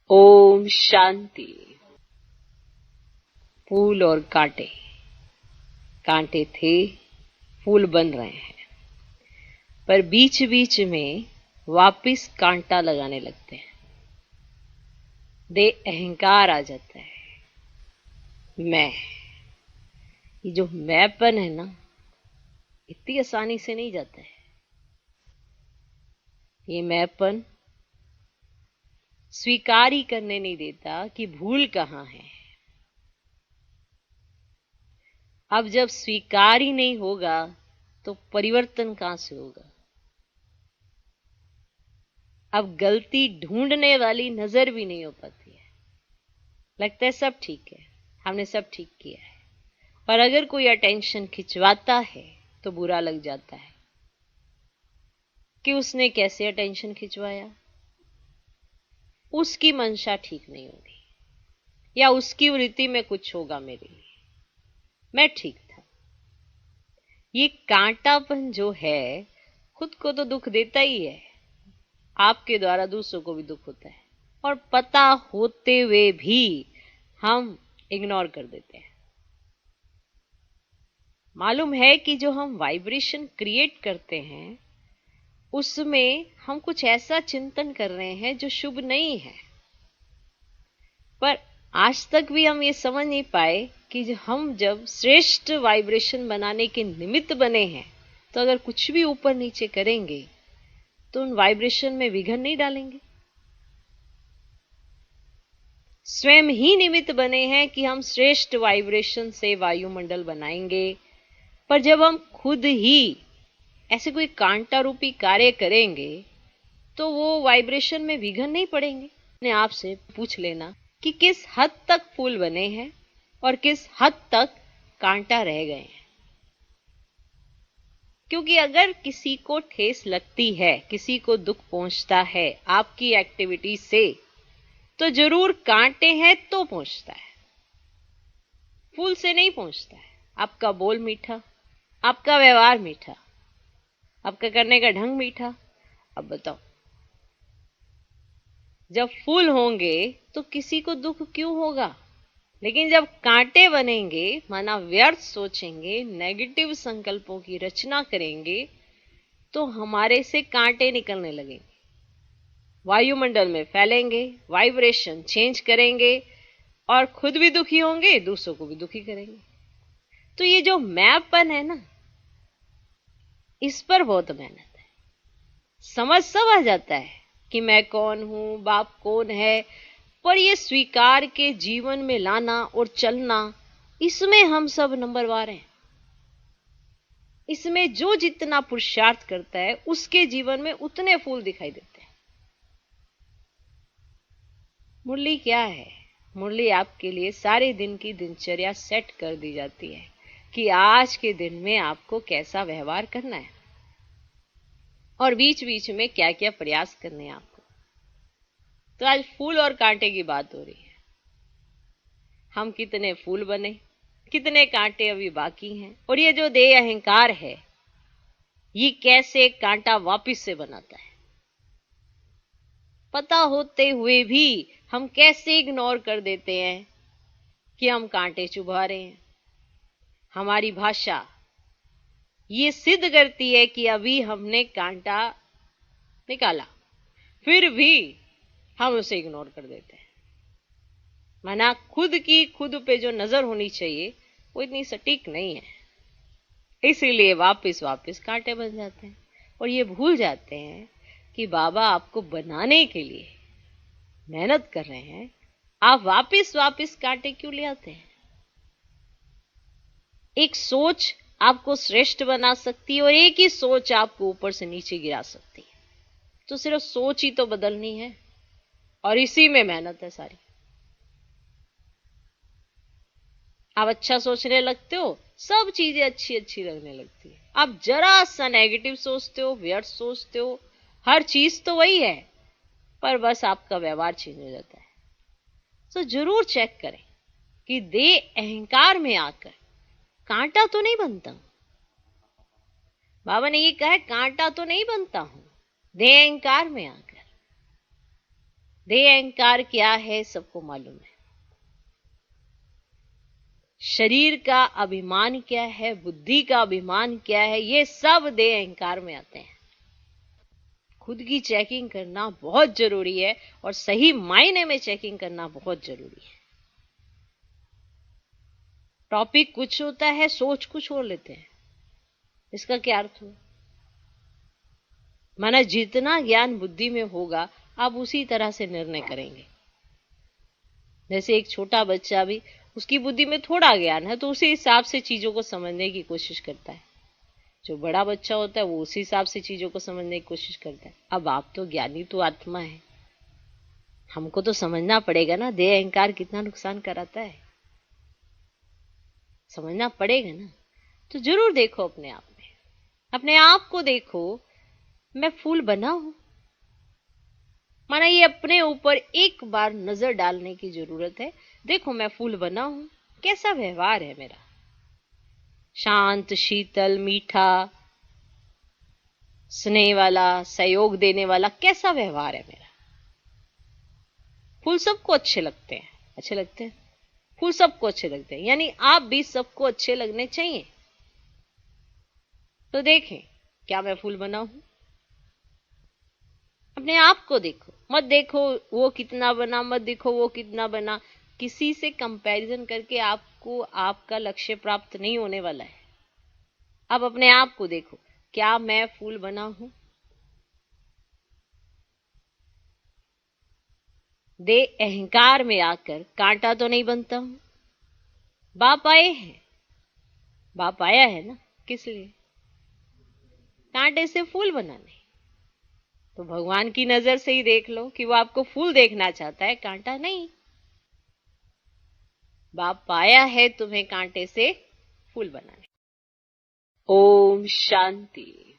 ओम शांति। फूल और कांटे, कांटे थे, फूल बन रहे हैं, पर बीच बीच में वापिस कांटा लगाने लगते हैं। दे अहंकार आ जाता है। मैं, ये जो मैंपन है ना, इतनी आसानी से नहीं जाता है। ये मैंपन स्वीकार ही करने नहीं देता कि भूल कहाँ है। अब जब स्वीकार ही नहीं होगा तो परिवर्तन कहां से होगा। अब गलती ढूंढने वाली नजर भी नहीं हो पाती है। लगता है सब ठीक है, हमने सब ठीक किया है, और अगर कोई अटेंशन खिंचवाता है तो बुरा लग जाता है कि उसने कैसे अटेंशन खिंचवाया। उसकी मंशा ठीक नहीं होगी, या उसकी वृत्ति में कुछ होगा मेरे लिए। मैं ठीक था। ये कांटापन जो है खुद को तो दुख देता ही है, आपके द्वारा दूसरों को भी दुख होता है, और पता होते हुए भी हम इग्नोर कर देते हैं। मालूम है कि जो हम वाइब्रेशन क्रिएट करते हैं उसमें हम कुछ ऐसा चिंतन कर रहे हैं जो शुभ नहीं है, पर आज तक भी हम ये समझ नहीं पाए कि हम जब श्रेष्ठ वाइब्रेशन बनाने के निमित्त बने हैं तो अगर कुछ भी ऊपर नीचे करेंगे तो उन वाइब्रेशन में विघन नहीं डालेंगे। स्वयं ही निमित्त बने हैं कि हम श्रेष्ठ वाइब्रेशन से वायुमंडल बनाएंगे, पर जब हम खुद ही ऐसे कोई कांटा रूपी कार्य करेंगे तो वो वाइब्रेशन में विघन नहीं पड़ेंगे। अपने आप से पूछ लेना कि किस हद तक फूल बने हैं और किस हद तक कांटा रह गए हैं। क्योंकि अगर किसी को ठेस लगती है, किसी को दुख पहुंचता है आपकी एक्टिविटी से, तो जरूर कांटे हैं तो पहुंचता है, फूल से नहीं पहुंचता है। आपका बोल मीठा, आपका व्यवहार मीठा, आपका करने का ढंग मीठा। अब बताओ, जब फूल होंगे तो किसी को दुख क्यों होगा। लेकिन जब कांटे बनेंगे, माना व्यर्थ सोचेंगे, नेगेटिव संकल्पों की रचना करेंगे, तो हमारे से कांटे निकलने लगेंगे, वायुमंडल में फैलेंगे, वाइब्रेशन चेंज करेंगे, और खुद भी दुखी होंगे, दूसरों को भी दुखी करेंगे। तो ये जो मैंपन है ना, इस पर बहुत मेहनत है। समझ सब आ जाता है कि मैं कौन हूं, बाप कौन है, पर ये स्वीकार के जीवन में लाना और चलना, इसमें हम सब नंबरवार हैं। इसमें जो जितना पुरुषार्थ करता है उसके जीवन में उतने फूल दिखाई देते हैं। मुरली क्या है? मुरली आपके लिए सारे दिन की दिनचर्या सेट कर दी जाती है कि आज के दिन में आपको कैसा व्यवहार करना है और बीच बीच में क्या क्या प्रयास करने हैं आपको। तो आज फूल और कांटे की बात हो रही है। हम कितने फूल बने, कितने कांटे अभी बाकी हैं, और ये जो देह अहंकार है ये कैसे कांटा वापिस से बनाता है। पता होते हुए भी हम कैसे इग्नोर कर देते हैं कि हम कांटे चुभा रहे हैं। हमारी भाषा ये सिद्ध करती है कि अभी हमने कांटा निकाला, फिर भी हम उसे इग्नोर कर देते हैं। माना खुद की खुद पे जो नजर होनी चाहिए वो इतनी सटीक नहीं है, इसीलिए वापिस वापिस कांटे बन जाते हैं, और ये भूल जाते हैं कि बाबा आपको बनाने के लिए मेहनत कर रहे हैं। आप वापिस वापिस कांटे क्यों ले आते हैं? एक सोच आपको श्रेष्ठ बना सकती है और एक ही सोच आपको ऊपर से नीचे गिरा सकती है। तो सिर्फ सोच ही तो बदलनी है, और इसी में मेहनत है सारी। आप अच्छा सोचने लगते हो, सब चीजें अच्छी अच्छी लगने लगती है। आप जरा सा नेगेटिव सोचते हो, व्यर्थ सोचते हो, हर चीज तो वही है, पर बस आपका व्यवहार चेंज हो जाता है। तो जरूर चेक करें कि देह अहंकार में आकर कांटा तो नहीं बनता। बाबा ने ये कहा, कांटा तो नहीं बनता हूं देह अहंकार में आकर। देह अहंकार क्या है सबको मालूम है। शरीर का अभिमान क्या है, बुद्धि का अभिमान क्या है, ये सब देह अहंकार में आते हैं। खुद की चेकिंग करना बहुत जरूरी है और सही मायने में चेकिंग करना बहुत जरूरी है। टॉपिक कुछ होता है, सोच कुछ और लेते हैं। इसका क्या अर्थ हुआ? माना जितना ज्ञान बुद्धि में होगा आप उसी तरह से निर्णय करेंगे। जैसे एक छोटा बच्चा भी, उसकी बुद्धि में थोड़ा ज्ञान है तो उसी हिसाब से चीजों को समझने की कोशिश करता है। जो बड़ा बच्चा होता है वो उसी हिसाब से चीजों को समझने की कोशिश करता है। अब आप तो ज्ञानी तो आत्मा है, हमको तो समझना पड़ेगा ना देह अहंकार कितना नुकसान कराता है, समझना पड़ेगा ना। तो जरूर देखो अपने आप में, अपने आप को देखो। मैं फूल बना हूं, माना ये अपने ऊपर एक बार नजर डालने की जरूरत है। देखो मैं फूल बना हूं, कैसा व्यवहार है मेरा? शांत, शीतल, मीठा, स्नेह वाला, सहयोग देने वाला, कैसा व्यवहार है मेरा? फूल सबको अच्छे लगते हैं, अच्छे लगते हैं, फूल सबको अच्छे लगते हैं, यानी आप भी सबको अच्छे लगने चाहिए। तो देखें क्या मैं फूल बना हूं? अपने आप को देखो, मत देखो वो कितना बना, मत देखो वो कितना बना। किसी से कंपैरिजन करके आपको आपका लक्ष्य प्राप्त नहीं होने वाला है। अब अपने आप को देखो, क्या मैं फूल बना हूं? दे अहंकार में आकर कांटा तो नहीं बनता हूं। बाप आए हैं, बाप आया है ना, किस लिए? कांटे से फूल बनाने। तो भगवान की नजर से ही देख लो कि वो आपको फूल देखना चाहता है, कांटा नहीं। बाप आया है तुम्हें कांटे से फूल बनाने। ओम शांति।